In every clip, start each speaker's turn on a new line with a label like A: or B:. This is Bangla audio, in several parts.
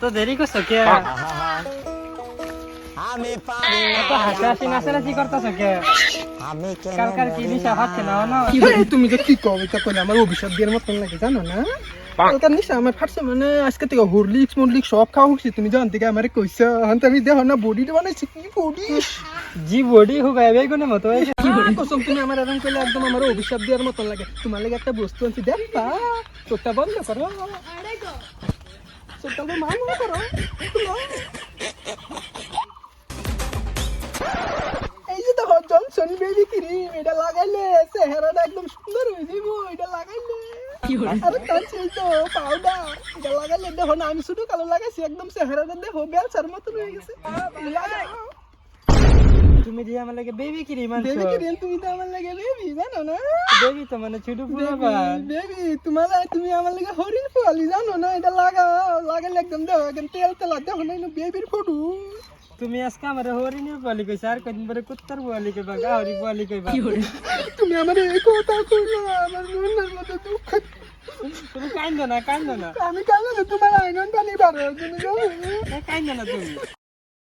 A: অত দেরি করছো কে?
B: আমি পারি
A: অত হাসাহাসি নাচানাচি করতেছো কে?
B: আমি কেন
A: কালকার কি নিশা খাচ্ছে না না?
C: তুমি যে কি কও এটা কইলে আমার অভিশাপ দেওয়ার মতন লাগে জানো না? কালকার নিশা আমার ফাটছে মানে আজকে থেকে হরলিক্স মরলিক্স সব খাওয়া হচ্ছে তুমি যখন থেকে আমারে কইছো হন আমি দেখো না বডিটা বানাইছি কি বডি
A: জি বডি হুগায় বেগুনের মতো হয়েছে।
C: কসম তুমি আমার এরকম কইলে একদম আমার অভিশাপ দেওয়ার মতন লাগে তোমার লাগে একটা বস্তু আনছি দেখবা চোখটা বন্ধ করো চোখটা মামু করো এই যে দেখো জনসন বেবি ক্রিম এটা লাগাইলে চেহারাটা একদম সুন্দর হয়ে যাবো এটা লাগাইলে আরে তার চেয়ে তো পাউডার এটা লাগাইলে দেখো না আমি শুধু কালো লাগাইছি একদম চেহারাটা দেখো বেলচার মতন হয়ে গেছে লাগাও
A: তুমি যে আমার লাগে বেবি ক্রিম আনছো।
C: বেবি ক্রিম তুমি তো আমার লাগে বেবি জানো না
A: বেবি তো মানে ছোট পোলাপান।
C: বেবি তুমি আমার লাগে হরিণ পোয়ালি জানো না এটা লাগাও লাগাইলে একদম দেখো একদম তেল তেল দেখো না বেবির ফটো
A: তুমি আজকে আমার হরিণের পোয়ালি কইছ আর কদিন পরে কুত্তার পোয়ালি কইবা গাহরি পোয়ালি কইবা।
C: তুমি আমার এই কথা কইলো আমার মনের মধ্যে দুঃখ
A: তুমি কান্দো না
C: আমি কেন তোমার আইনন পানি বারো তুমি জানো
A: কান্দো না তুমি।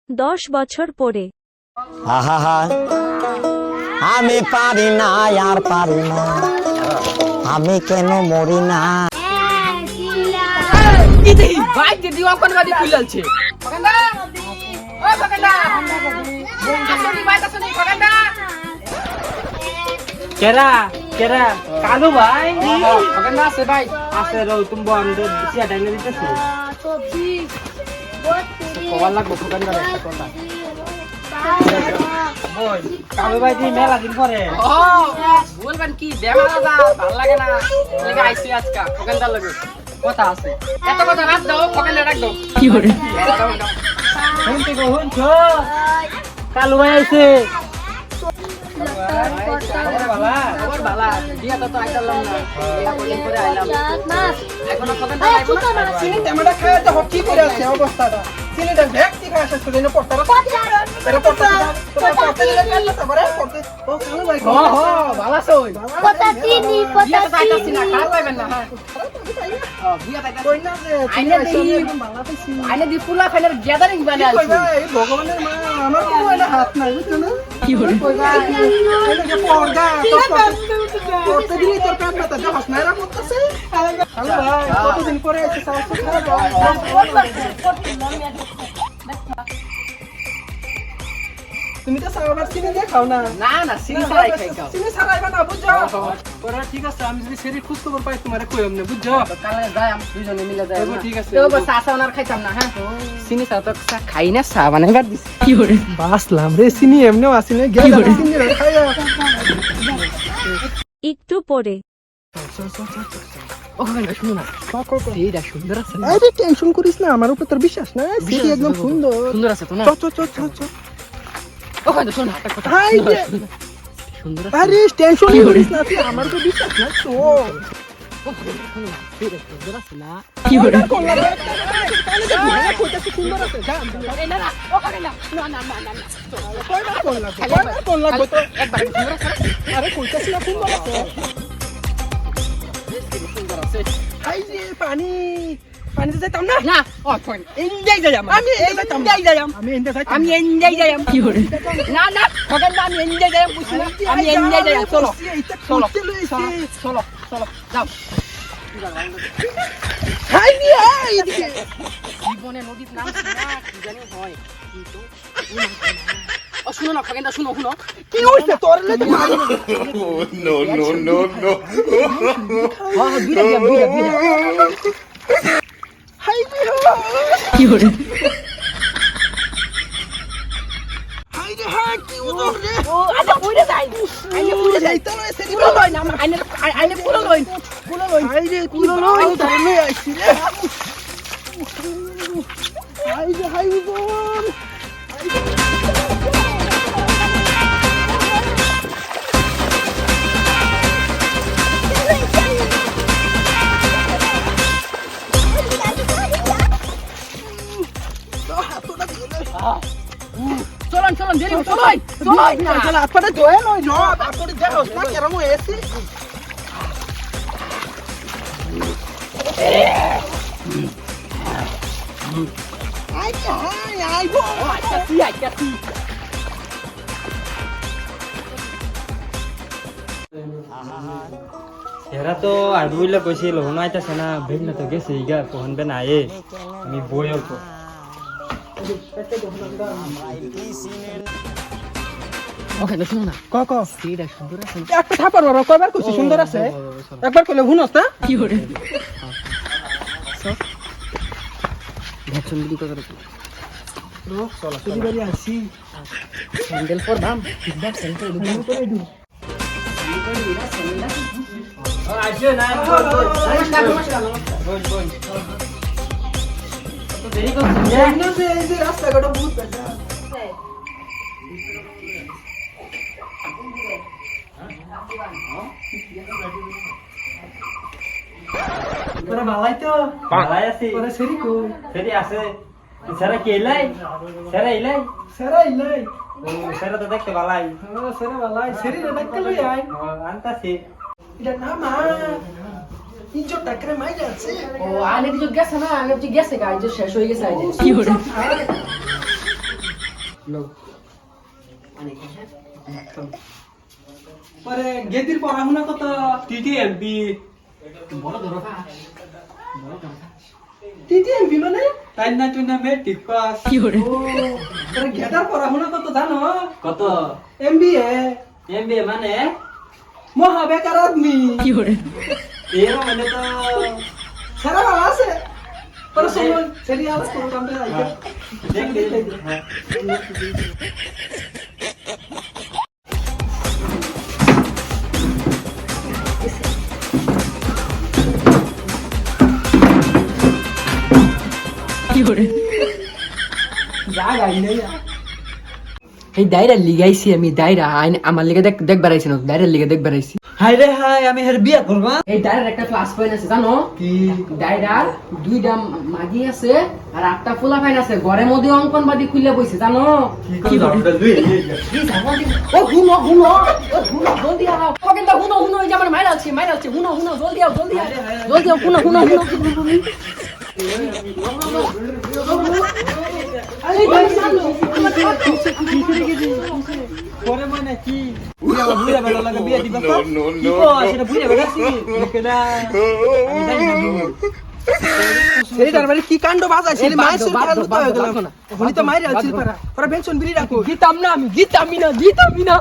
D: 10 বছর পরে
B: আহা আমি পারি না আর পারি না আমি কেন মরি না
E: বাইক দিয়ে দিওয়া কোন গাড়ি খুললছে ফকান্দা ও ফকান্দা আসনি বাইক আসনি ফকান্দা
A: কেরা কেরা কালু ভাই
E: ফকান্দা আছে ভাই
A: আছে রো তুমি বন্ধ সিয়া ডাইনে দিতেছো।
F: সবজি
E: কবার লাগবে ফকান্দা একটা কথা
A: ওই কালু ভাই দি মেলা দিন পরে
E: ও বলবেন কি দেওয়া দাদা ভালো লাগে না লাগে আইছি আজকে ফকান্দা লাগে কথা আছে এত কথা রাখ দাও ফকান্দা রাখ দাও কি করে
A: শুনতে গো শুনছো কালু ভাই আইছে।
E: খবর ভালো দিয়া তো আইতালাম না বিয়া কদিন পরে আইলাম এখনো ফকান্দা আইবো না
C: চিনি তেমাটা খায় তো কি করে আছে অবস্থাটা চিনিটা ভ্যাকসি খায় শেষ করে পড়তারা এটা পড়তারা পড়তে দিলে কাল তারপরে পড়তে ও কালো ভাই
E: ও হো ভালো আছোই
F: পতা চিনি
E: বিয়া
F: পতা
E: তো আইতাছি না খারাপ পাইবেন না হ্যাঁ বিয়া তো
C: কই না যে
E: আইনে দেখি
C: ভালো পাইছি
E: আইনে দি ফুলা ফেলের গ্যাদারিং বানাই
C: কই
E: আছি
C: ভাই ভগবানের মা আমার কোনো এটা হাত নাই বুঝছো না কি করে কই ভাই এটা পর্দা পড়তে দিলে তোর কান ব্যথা যা হাসনায়রা করতেছে কালো ভাই কতদিন পরে এসে সাহস তুমি তো সারাবার চিনি দিয়ে খাও না
E: না না সিনি ছাড়াই খাই খাও
C: চিনি ছাড়াইবা না বুঝছো পরে ঠিক আছে আমি যদি শরীর খোঁজ খবর পাই তোমারে কইম না বুঝছো
E: কালে যাই আমরা দুইজনে মিলে যাই
C: তবু ঠিক আছে।
E: তো বস চা ওনার খাইতাম না হ্যাঁ চিনি চা তো চা খাই না চা বানাইবার দিছি কি করে
C: বাসলাম রে চিনি এমনিও আসিনে গেল চিনি খাইয়া
D: একটু পরে
E: ও না শুনো না এইটা সুন্দর আছে না
C: আরে টেনশন করিস না আমার উপর তোর বিশ্বাস না সিটি একদম সুন্দর
E: সুন্দর আছে তো না
C: চ
E: ও না শোন একটা কথা
C: হাই যে
E: সুন্দর আছে
C: আরে টেনশন করিস না তুই আমার উপর বিশ্বাস না তো
E: সুন্দর আছে না
C: কি করে সুন্দর আছে যা
E: এই না না ও করে না না না না না
C: কোন লাগবে তো
E: একবার সুন্দর আছে
C: আরে কইতাছ না সুন্দর আছে
E: সুন্দর আছে
C: হাই যে পানিতে যাইতাম না
E: না ও কই এনজয় যাই
C: আমি
E: এনজয় যাই
C: আমি এন্ডে যাইতাম
E: আমি এনজয় যাই কি করে না না খগন না আমি এনজয় যাই বুঝছি না আমি এনজয় যাই চলো চলো চলো চলো যাও
C: হাই নি হাই এদিকে
E: জীবনে নদীর নাম শোনা কি জানি হয় কিন্তু ও শুনো না খগেনদা শুনো শুনো
C: কি হইছে তোর লাগে
E: হ্যাঁ দুইটা
C: হাই নি
E: কি করে
C: হাই রে হাই কি উদর রে
E: ও আচ্ছা পুরো যাই আইনে পুরো যাই
C: যাইতাম এসে
E: পুরো লই না আইনে পুরো লই
C: হাই রে পুরো লই ধরে লই আইছি রে হাই রে হাই উদর
E: চলন দেরি চলই চলই না
C: চল আপরে দোয়ে লই ল আপরে দেখো না কেরম হইছে আইবো
E: আইতাছি
A: এরা তো আর বুঝলে কইছিল হন আইতাছে না ভেগনা তো গেছে ইগা কোহন বে না এ আমি বই অল্প
E: ওকে দেখো না
C: ক ক
E: সিটা সুন্দর আছে
C: একটা থাপড় মারো কয়বার কইছি সুন্দর আছে একবার কইলে হুনস না
E: কি করে ভ্যাকসিন দিদি কত
C: চলি বাড়ি আসি
E: স্যান্ডেল পর দাম কিডন্যাপ সেন্টার
C: ফোন করে দিও
A: আইছে না
E: নমস্কার নমস্কার
A: বই বই
E: দেরি করছিস
C: এই যে রাস্তাঘাটে বহুত বেজা তোরা ভালাই তো
A: ভালাই আছি
C: তোরা সেরি কই
A: সেরি আছে সেরা কেলাই সেরা ইলাই
C: সেরা ইলাই
A: সেরা তো দেখতে ভালাই
C: সেরা ভালাই সেরি রে ডাক্তার লই আই
A: আনতাছি
C: এটা না মা ইজ্জত টাকরে মাই যাচ্ছে
E: ও আনে কিছু গেছে না আনে কিছু গেছে গাই যে শেষ হয়ে গেছে আইছে কি করে
C: পরে গেদির পড়াশোনা কত
A: টিটিএমপি
E: বড় ধরো কা
C: টিটিএমপি মানে
A: তাই না তুই না মেট্রিক পাস
E: কি করে
C: ও পরে গেদার পড়াশোনা কত জানো
A: কত
C: এমবিএ
A: এমবিএ মানে
C: মহা বেকার আদমি
E: কি করে
A: এর মানে তো
C: সারা ভালো আছে পরে সময় সেরি আলাস করো আমরা আইতে
A: দেখ দেখ হ্যাঁ
E: কি করে
C: যা গাই নেই
E: এই দাইরা লিগাইছি আমি দাইরা আমার লিগে দেখ বাড়াইছি না দাইরা লিগে দেখ বাড়াইছি
A: হাই রে হাই আমি হের বিয়া করবা
E: এই দাইরার একটা ক্লাস পয়েন্ট আছে জানো
A: কি
E: দাইরার দুইটা মাগি আছে আর আটটা ফুলা ফাইন আছে ঘরের মধ্যে অঙ্কনবাদী খুলে বইছে জানো
A: কি করে দুই
E: ও হুনো হুনো ও হুনো জলদি আও ও কিন্তু হুনো হুনো এই যে আমার মাইরালছি হুনো হুনো জলদি আও জলদি আও হুনো হুনো হুনো
C: আরে ভাই চালো
A: পরে মানে কি বুড়া বুড়া বেলা লাগে বিয়া দিবা তো কি কো সেটা বুড়া বেলা কি কেডা আমি জানি না
C: সেরি দরবারে কি কাণ্ড বাজাইছিল
E: এই
C: মাইর সুর
E: বাদ
C: খেলা
E: দাও,
C: লুতো
E: বাদ
C: হয়ে
E: দাও,
C: গেলাম
E: বাদ দাও।
C: হনি তো মাইর আলছিল পারা পরে বেনশন বিড়ি রাখো
E: গীতাম না আমি গীতামি না